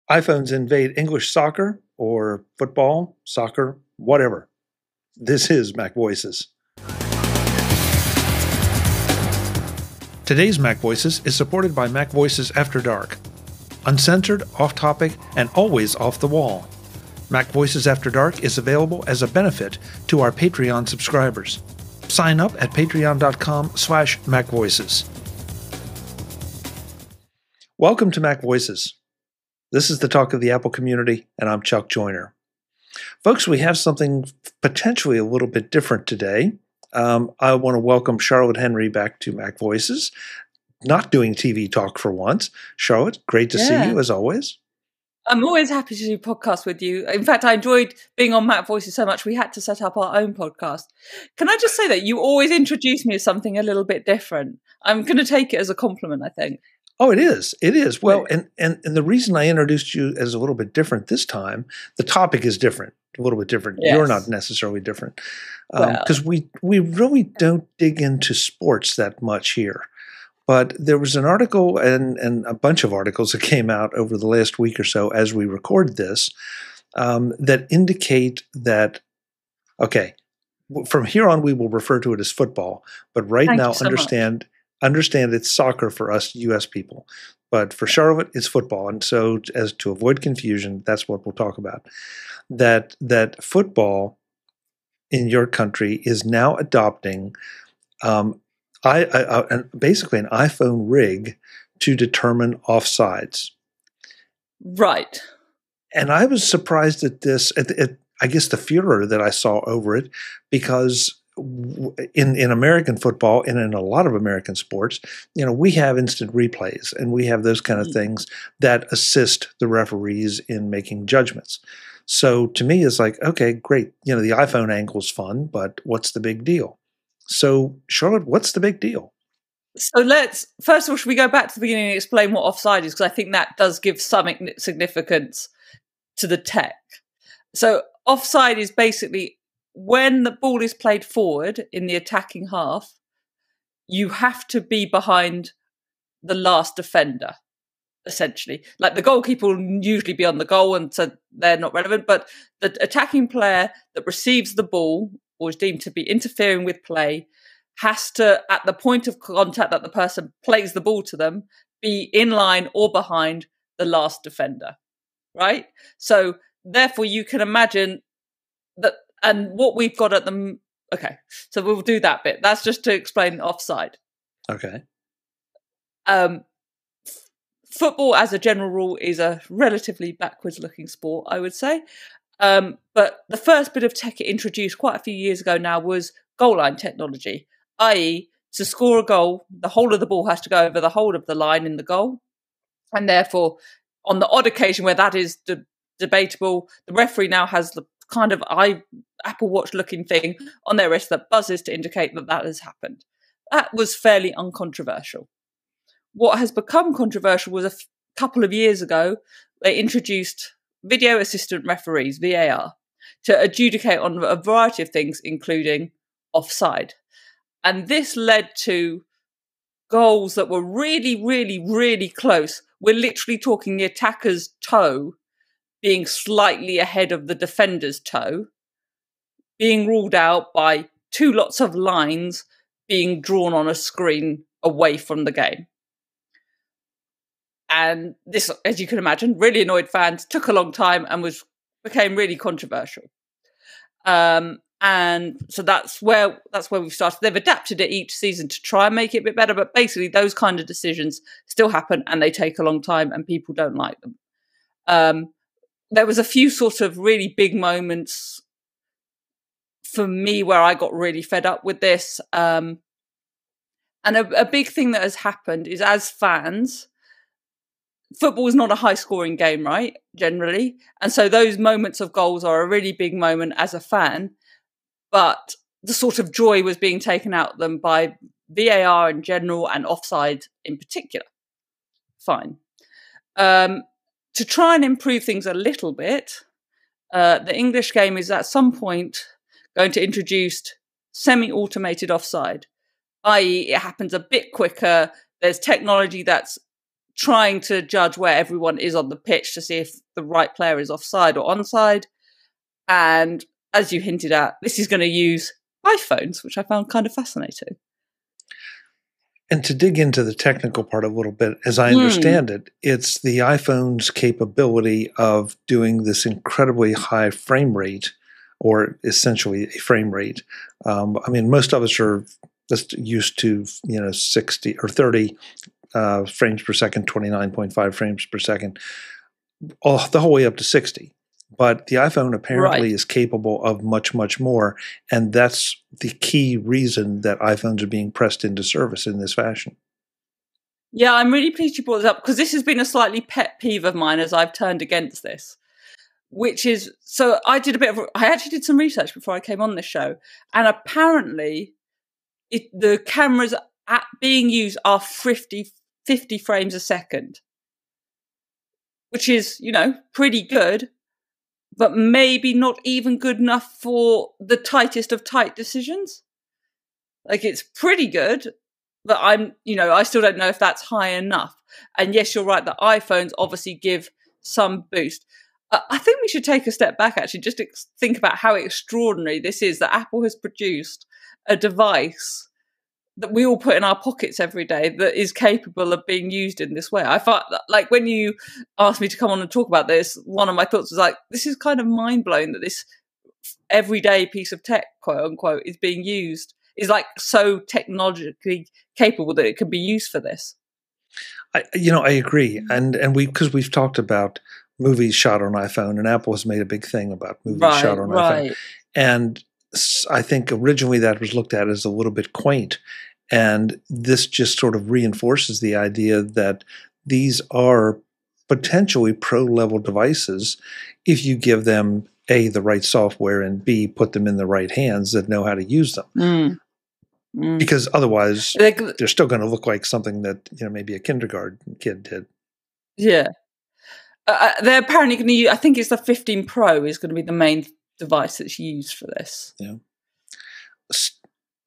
iPhones invade English soccer or football, soccer, whatever. This is MacVoices. Today's MacVoices is supported by MacVoices After Dark. Uncensored, off-topic, and always off the wall. MacVoices After Dark is available as a benefit to our Patreon subscribers. Sign up at patreon.com/MacVoices. Welcome to MacVoices. This is the talk of the Apple community, and I'm Chuck Joyner. Folks, we have something potentially a little bit different today. I want to welcome Charlotte Henry back to MacVoices, not doing TV talk for once. Charlotte, great to see you as always. I'm always happy to do podcasts with you. In fact, I enjoyed being on MacVoices so much we had to set up our own podcast. Can I just say that you always introduce me as something a little bit different? I'm going to take it as a compliment, I think. Oh, it is. It is. Well, and the reason I introduced you as a little bit different this time, the topic is different, a little bit different. Yes. You're not necessarily different. Because we really don't dig into sports that much here. But there was an article and a bunch of articles that came out over the last week or so as we record this that indicate that, okay, from here on we will refer to it as football. But right now, understand it's soccer for us U.S. people. But for Charlotte, it's football. And so as to avoid confusion, that's what we'll talk about. That football in your country is now adopting basically an iPhone rig to determine offsides. Right. And I was surprised at this, I guess the furor that I saw over it, because in American football and in a lot of American sports, we have instant replays and we have those kind of things that assist the referees in making judgments. So to me, it's like, okay, great. The iPhone angle is fun, but what's the big deal? So Charlotte, what's the big deal? So first of all, should we go back to the beginning and explain what offside is? Because I think that does give some significance to the tech. So offside is basically when the ball is played forward in the attacking half, you have to be behind the last defender, essentially. Like the goalkeeper will usually be on the goal, and so they're not relevant. But the attacking player that receives the ball or is deemed to be interfering with play has to, at the point of contact that the person plays the ball to them, be in line or behind the last defender, right? So therefore you can imagine that, and what we've got at the, okay, so we'll do that bit. That's just to explain offside. Okay. Football as a general rule is a relatively backwards looking sport, I would say. But the first bit of tech it introduced quite a few years ago now was goal line technology, i.e. to score a goal, the whole of the ball has to go over the whole of the line in the goal. And therefore, on the odd occasion where that is debatable, the referee now has the kind of Apple Watch looking thing on their wrist that buzzes to indicate that has happened. That was fairly uncontroversial. What has become controversial was a couple of years ago, they introduced video assistant referees, VAR, to adjudicate on a variety of things, including offside. And this led to goals that were really, really, really close. We're literally talking the attacker's toe being slightly ahead of the defender's toe, being ruled out by two lots of lines being drawn on a screen away from the game. And this, as you can imagine, really annoyed fans, took a long time and became really controversial. And so that's where we've started. They've adapted it each season to try and make it a bit better, but basically those kind of decisions still happen and they take a long time and people don't like them. There was a few sort of really big moments for me where I got really fed up with this. And a big thing that has happened is, as fans, football is not a high-scoring game, right, generally. And so those moments of goals are a really big moment as a fan. But the sort of joy was being taken out of them by VAR in general and offside in particular. Fine. To try and improve things a little bit, the English game is at some point going to introduce semi-automated offside, i.e. it happens a bit quicker. There's technology that's trying to judge where everyone is on the pitch to see if the right player is offside or onside. And as you hinted at, this is going to use iPhones, which I found kind of fascinating. And to dig into the technical part a little bit, as I understand it, it's the iPhone's capability of doing this incredibly high frame rate, or essentially a frame rate. I mean, most of us are just used to, 60 or 30 frames per second, 29.5 frames per second, the whole way up to 60. But the iPhone apparently is capable of much, much more. And that's the key reason that iPhones are being pressed into service in this fashion. Yeah, I'm really pleased you brought this up, because this has been a slightly pet peeve of mine as I've turned against this, which is, so I actually did some research before I came on this show. And apparently the cameras being used are 50 frames a second, which is, pretty good. But maybe not even good enough for the tightest of tight decisions. Like, it's pretty good, but I still don't know if that's high enough. And yes, you're right, the iPhones obviously give some boost. I think we should take a step back, actually, just to think about how extraordinary this is that Apple has produced a device that we all put in our pockets every day that is capable of being used in this way. I thought, like, when you asked me to come on and talk about this, one of my thoughts was like, this is kind of mind-blowing that this everyday piece of tech, quote unquote, is being used, is like so technologically capable that it can be used for this. I agree. And we've talked about movies shot on iPhone, and Apple has made a big thing about movies shot on iPhone. And I think originally that was looked at as a little bit quaint. And this just sort of reinforces the idea that these are potentially pro-level devices if you give them, A, the right software, and B, put them in the right hands that know how to use them. Because otherwise, they're still going to look like something that maybe a kindergarten kid did. Yeah. They're apparently going to use, I think it's the 15 Pro is going to be the main device that's used for this. Yeah.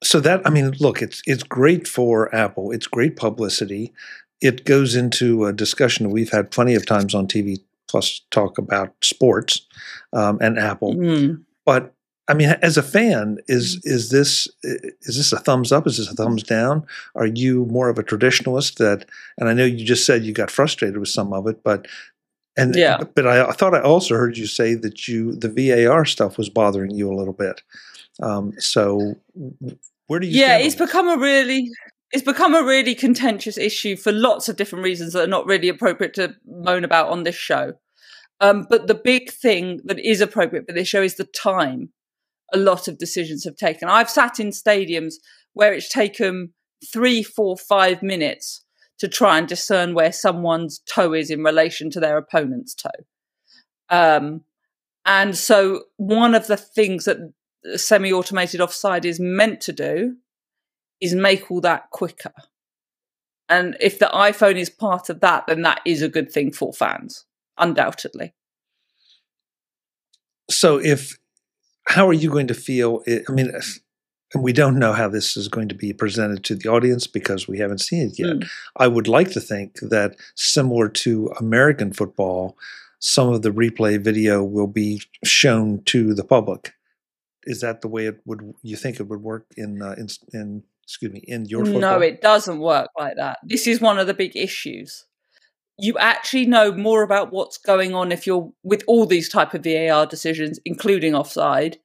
So that, look, it's great for Apple. It's great publicity. It goes into a discussion we've had plenty of times on TV Plus talk about sports and Apple. But as a fan, is this a thumbs up? Is this a thumbs down? Are you more of a traditionalist and I know you just said you got frustrated with some of it, but I thought I also heard you say that the VAR stuff was bothering you a little bit. So where do you stand? Yeah, it's become a really contentious issue for lots of different reasons that are not really appropriate to moan about on this show. But the big thing that is appropriate for this show is the time a lot of decisions have taken. I've sat in stadiums where it's taken 3, 4, 5 minutes to try and discern where someone's toe is in relation to their opponent's toe. And so one of the things that semi-automated offside is meant to do is make all that quicker. And if the iPhone is part of that, then that is a good thing for fans, undoubtedly. So how are you going to feel? We don't know how this is going to be presented to the audience because we haven't seen it yet. I would like to think that similar to American football, some of the replay video will be shown to the public. Is that the way you think it would work in your football? No, it doesn't work like that. This is one of the big issues. You actually know more about what's going on if you're with all these type of VAR decisions, including offside,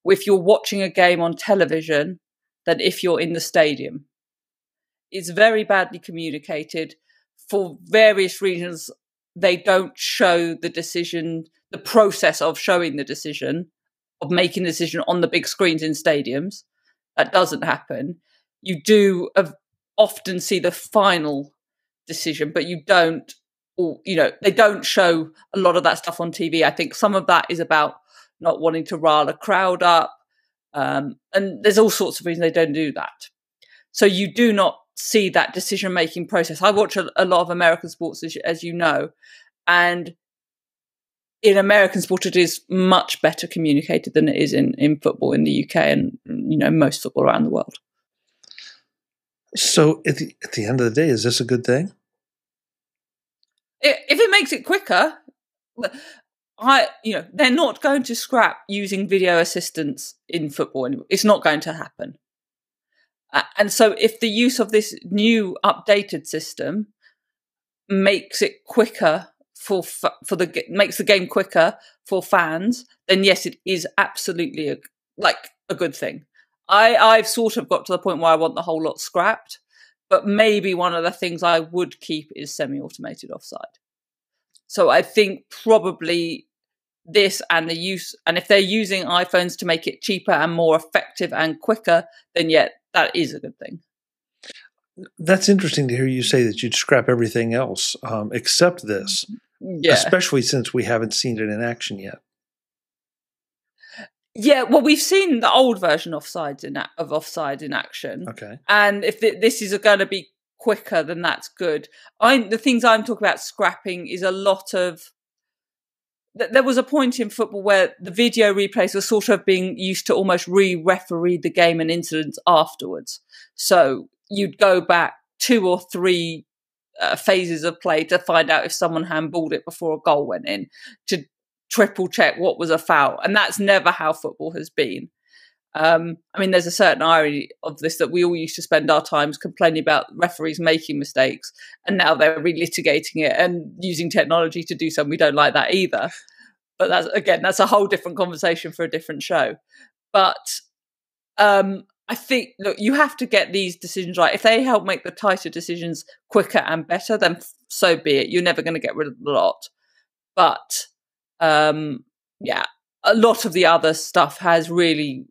if you're watching a game on television than if you're in the stadium. It's very badly communicated. For various reasons, they don't show the decision, the process of showing the decision, of making the decision on the big screens in stadiums. That doesn't happen. You do often see the final decision, but you don't, they don't show a lot of that stuff on TV. I think some of that is about not wanting to rile a crowd up. And there's all sorts of reasons they don't do that. So you do not see that decision-making process. I watch a lot of American sports, as you know, and in American sport, it is much better communicated than it is in football in the UK and, most football around the world. So at the end of the day, is this a good thing? If it makes it quicker, they're not going to scrap using video assistants in football anymore. It's not going to happen. And so if the use of this new updated system makes it quicker makes the game quicker for fans, then yes, it is absolutely a good thing. I've sort of got to the point where I want the whole lot scrapped, but maybe one of the things I would keep is semi-automated offside. So I think probably this and the use, and if they're using iPhones to make it cheaper and more effective and quicker, then that is a good thing. That's interesting to hear you say that you'd scrap everything else except this, especially since we haven't seen it in action yet. Yeah, well, we've seen the old version of Offside in action. Okay. And if this is going to be quicker, then that's good. The things I'm talking about scrapping is a lot of... There was a point in football where the video replays were sort of being used to almost re-referee the game and incidents afterwards. So you'd go back 2 or 3 phases of play to find out if someone handballed it before a goal went in, to triple check what was a foul. And that's never how football has been. I mean, there's a certain irony of this, that we all used to spend our times complaining about referees making mistakes, and now they're relitigating it and using technology to do something. We don't like that either. But that's a whole different conversation for a different show. But I think, look, you have to get these decisions right. If they help make the tighter decisions quicker and better, then so be it. You're never going to get rid of a lot. But a lot of the other stuff has really,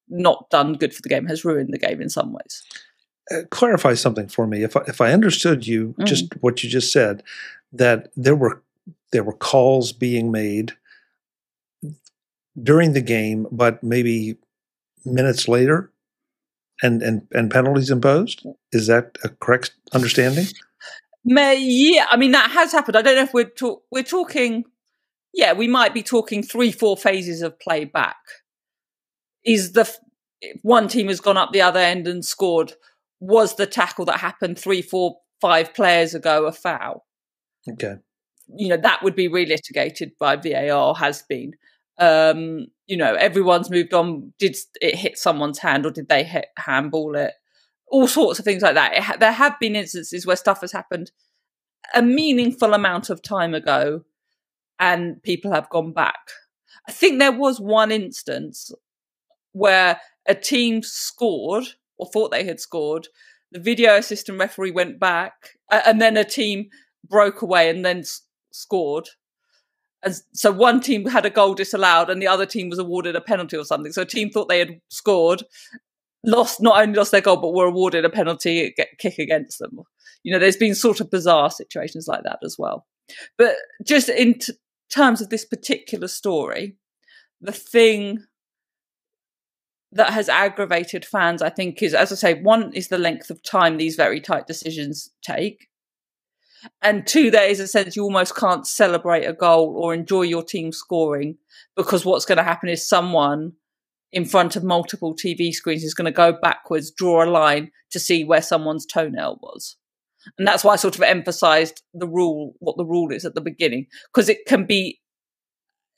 not done good for the game, has ruined the game in some ways. Clarify something for me. If I understood you, just what you just said, that there were calls being made during the game, but maybe minutes later, and penalties imposed. Is that a correct understanding? Yeah, I mean, that has happened. I don't know if we're talking. Yeah, we might be talking 3-4 phases of play back. One team has gone up the other end and scored, was the tackle that happened 3, 4, 5 players ago a foul? Okay. That would be relitigated by VAR, has been. Everyone's moved on. Did it hit someone's hand, or did they handball it? All sorts of things like that. There have been instances where stuff has happened a meaningful amount of time ago and people have gone back. I think there was one instance where a team scored, or thought they had scored, the video assistant referee went back, and then a team broke away and then scored. And so one team had a goal disallowed and the other team was awarded a penalty or something. So a team thought they had scored, not only lost their goal, but were awarded a penalty kick against them. There's been sort of bizarre situations like that as well. But just in terms of this particular story, the thing that has aggravated fans, I think, is, as I say, one is the length of time these very tight decisions take. And 2, there is a sense you almost can't celebrate a goal or enjoy your team scoring, because what's going to happen is someone in front of multiple TV screens is going to go backwards, draw a line to see where someone's toenail was. And that's why I sort of emphasised what the rule is at the beginning, because it can be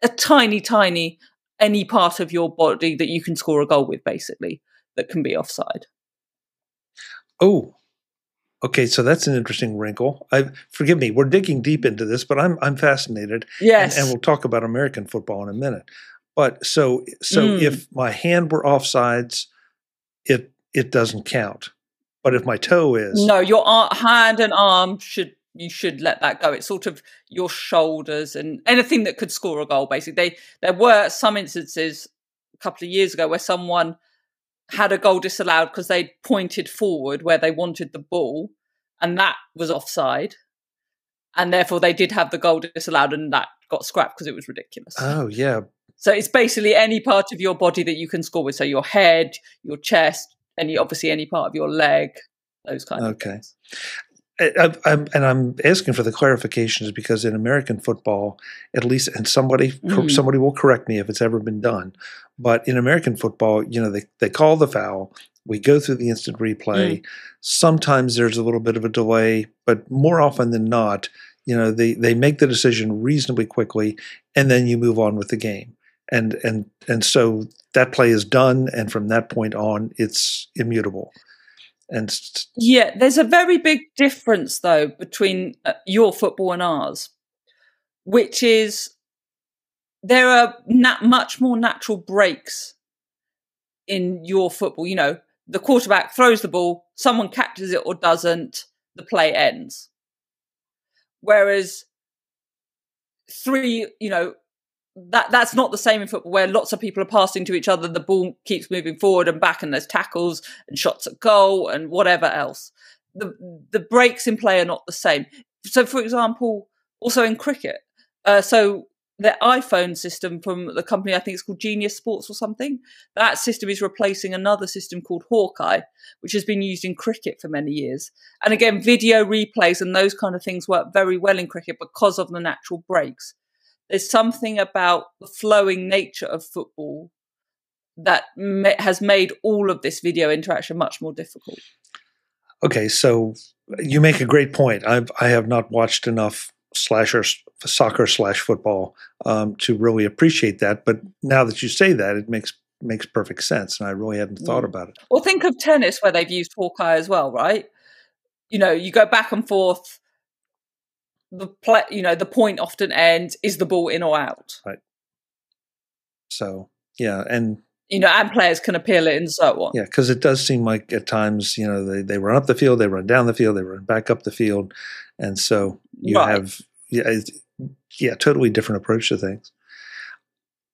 a tiny, tiny, any part of your body that you can score a goal with, basically, that can be offside. Oh, okay. So that's an interesting wrinkle. Forgive me, we're digging deep into this, but I'm fascinated. Yes, and we'll talk about American football in a minute. But so if my hand were offsides, it doesn't count. But if my toe is, no, your hand and arm you should let that go. It's sort of your shoulders and anything that could score a goal, basically. There were some instances a couple of years ago where someone had a goal disallowed because they pointed forward where they wanted the ball, and that was offside. And therefore they did have the goal disallowed, and that got scrapped because it was ridiculous. Oh, yeah. So it's basically any part of your body that you can score with. So your head, your chest, and obviously any part of your leg, those kind of things. I'm asking for the clarifications because in American football, at least, and somebody will correct me if it's ever been done, but in American football, they call the foul, we go through the instant replay. Sometimes there's a little bit of a delay, but more often than not, They make the decision reasonably quickly, and then you move on with the game. And so that play is done, and from that point on, it's immutable. And yeah, there's a very big difference though between your football and ours, which is there are much more natural breaks in your football. The quarterback throws the ball, someone catches it or doesn't, the play ends. Whereas that's not the same in football, where lots of people are passing to each other, the ball keeps moving forward and back, and there's tackles and shots at goal and whatever else. The breaks in play are not the same. So, for example, also in cricket, the iPhone system from the company, I think it's called Genius Sports or something, that system is replacing another system called Hawkeye, which has been used in cricket for many years. And again, video replays and those kind of things work very well in cricket because of the natural breaks. There's something about the flowing nature of football that has made all of this video interaction much more difficult. Okay, so you make a great point. I have not watched enough soccer/football to really appreciate that. But now that you say that, it makes perfect sense, and I really hadn't thought about it. Well, think of tennis, where they've used Hawkeye as well, right? You go back and forth. The point often ends. Is the ball in or out? Right. So yeah, and players can appeal it and so on. Yeah, because it does seem like at times, they run up the field, they run down the field, they run back up the field, and so you have totally different approach to things.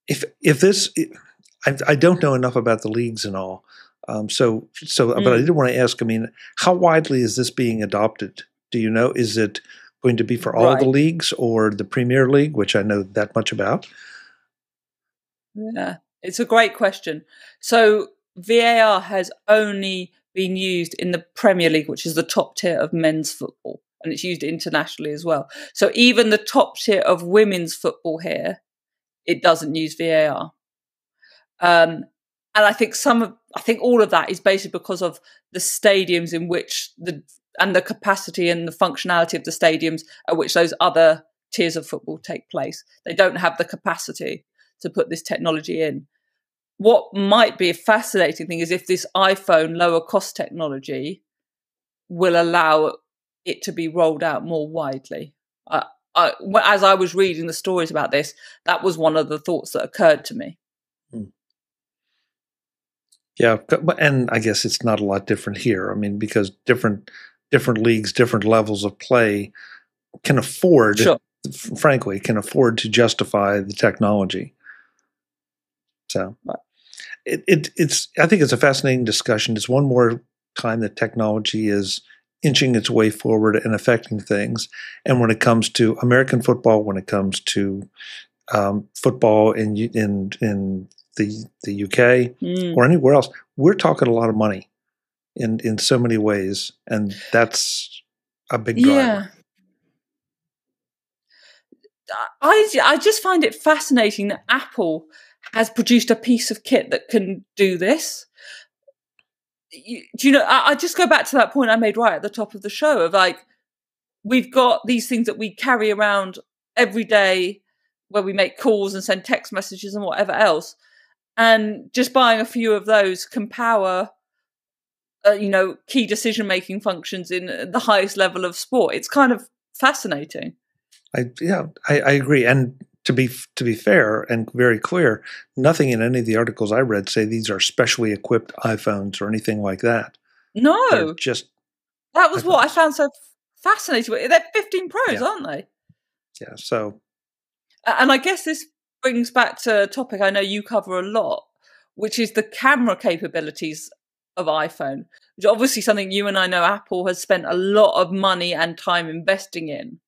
If this, I don't know enough about the leagues and all, but I did want to ask. I mean, how widely is this being adopted? Do you know? Is it going to be for all the leagues or the Premier League, which I know that much about? Yeah. It's a great question. So VAR has only been used in the Premier League, which is the top tier of men's football, and it's used internationally as well. So even the top tier of women's football here, it doesn't use VAR. And I think all of that is basically because of the stadiums in which the capacity and the functionality of the stadiums at which those other tiers of football take place. They don't have the capacity to put this technology in. What might be a fascinating thing is if this iPhone lower cost technology will allow it to be rolled out more widely. As I was reading the stories about this, that was one of the thoughts that occurred to me. Yeah, and I guess it's not a lot different here. I mean, because different leagues, different levels of play can afford, frankly, to justify the technology. So it's I think it's a fascinating discussion. It's one more time that technology is inching its way forward and affecting things. And when it comes to American football, when it comes to football in the UK or anywhere else, we're talking a lot of money in so many ways, and that's a big driver. I just find it fascinating that Apple has produced a piece of kit that can do this. I just go back to that point I made right at the top of the show of we've got these things that we carry around every day where we make calls and send text messages and whatever else. And just buying a few of those can power, key decision-making functions in the highest level of sport. It's kind of fascinating. I agree. And to be fair and very clear, nothing in any of the articles I read say these are specially equipped iPhones or anything like that. No. They're just that was iPhones. What I found so fascinating. They're 15 Pros, aren't they? Yeah, so. And I guess this brings back to a topic I know you cover a lot, which is the camera capabilities of iPhone, which is obviously something you and I know Apple has spent a lot of money and time investing in.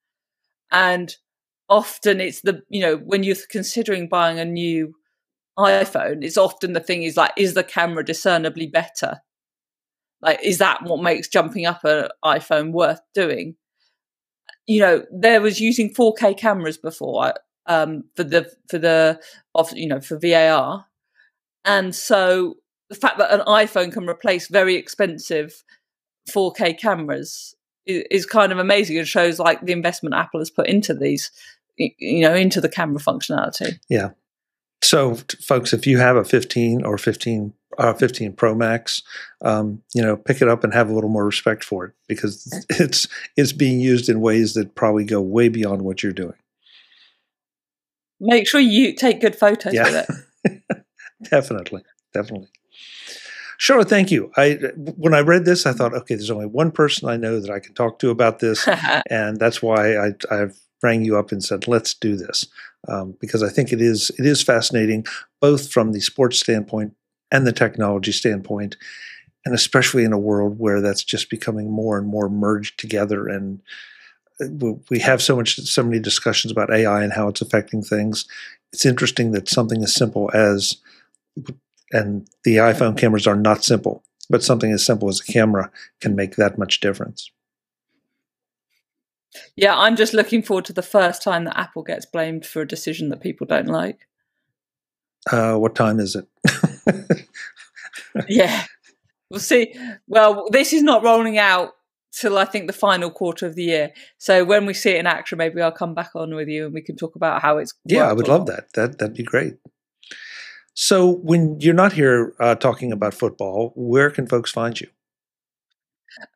And often it's when you're considering buying a new iPhone, it's often the thing is is the camera discernibly better? Is that what makes jumping up an iPhone worth doing? There was using 4K cameras before for VAR, and so the fact that an iPhone can replace very expensive 4K cameras is kind of amazing. It shows like the investment Apple has put into these, into the camera functionality. Yeah. So, folks, if you have a 15 or 15 Pro Max, pick it up and have a little more respect for it, because it's being used in ways that probably go way beyond what you're doing. Make sure you take good photos with it. Definitely. Charlotte, thank you. When I read this, I thought, okay, there's only one person I know that I can talk to about this, and that's why I rang you up and said, let's do this, because I think it is fascinating, both from the sports standpoint and the technology standpoint, and especially in a world where that's just becoming more and more merged together. And we have so many discussions about AI and how it's affecting things. It's interesting that something as simple as, and the iPhone cameras are not simple, but something as simple as a camera can make that much difference. Yeah, I'm just looking forward to the first time that Apple gets blamed for a decision that people don't like. What time is it? Yeah, we'll see. Well, this is not rolling out till I think the final quarter of the year. So when we see it in action, maybe I'll come back on with you and we can talk about how it's. Yeah, I would love that. That'd be great. So when you're not here talking about football, where can folks find you?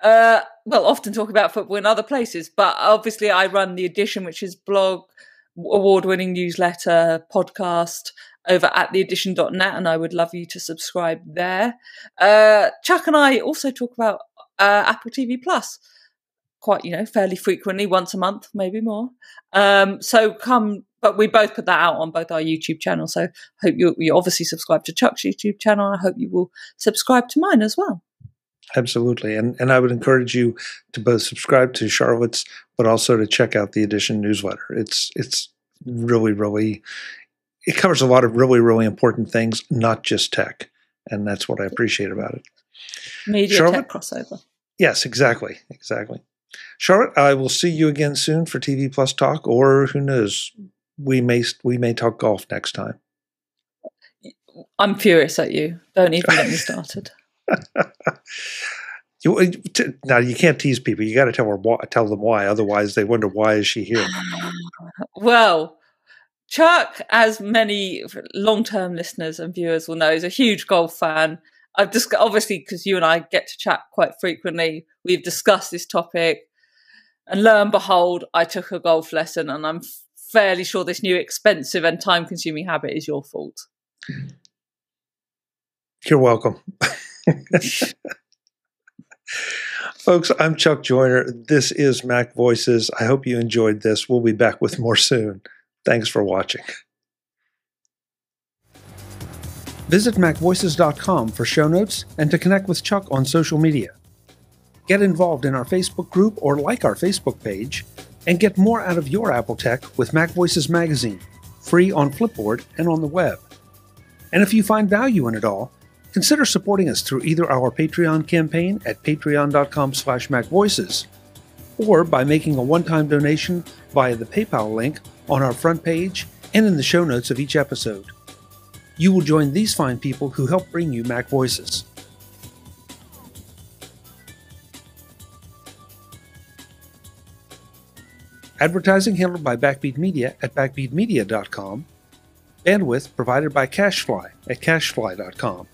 Well, often talk about football in other places, but obviously I run The Edition, which is blog, award-winning newsletter, podcast over at theedition.net, and I would love you to subscribe there. Chuck and I also talk about Apple TV Plus quite, fairly frequently, once a month, maybe more. So come, but we both put that out on both our YouTube channels. So I hope you obviously subscribe to Chuck's YouTube channel. I hope you will subscribe to mine as well. Absolutely. And I would encourage you to both subscribe to Charlotte's, but also to check out the Edition newsletter. It's really, really, it covers a lot of really, really important things, not just tech. And that's what I appreciate about it. Media tech crossover. Yes, exactly. Charlotte, I will see you again soon for TV Plus Talk, or who knows, we may talk golf next time. I'm furious at you. Don't even get me started. Now you can't tease people. You got to tell them why. Otherwise, they wonder, why is she here? Well, Chuck, as many long-term listeners and viewers will know, is a huge golf fan. I've just obviously, because you and I get to chat quite frequently, we've discussed this topic, and lo and behold, I took a golf lesson, and I'm fairly sure this new expensive and time-consuming habit is your fault. You're welcome. Folks, I'm Chuck Joyner. This is Mac Voices. I hope you enjoyed this. We'll be back with more soon. Thanks for watching. Visit MacVoices.com for show notes and to connect with Chuck on social media. Get involved in our Facebook group or like our Facebook page, and get more out of your Apple tech with Mac Voices Magazine, free on Flipboard and on the web. And if you find value in it all, consider supporting us through either our Patreon campaign at patreon.com/MacVoices, or by making a one-time donation via the PayPal link on our front page and in the show notes of each episode. You will join these fine people who help bring you Mac Voices. Advertising handled by Backbeat Media at backbeatmedia.com. Bandwidth provided by CashFly at cashfly.com.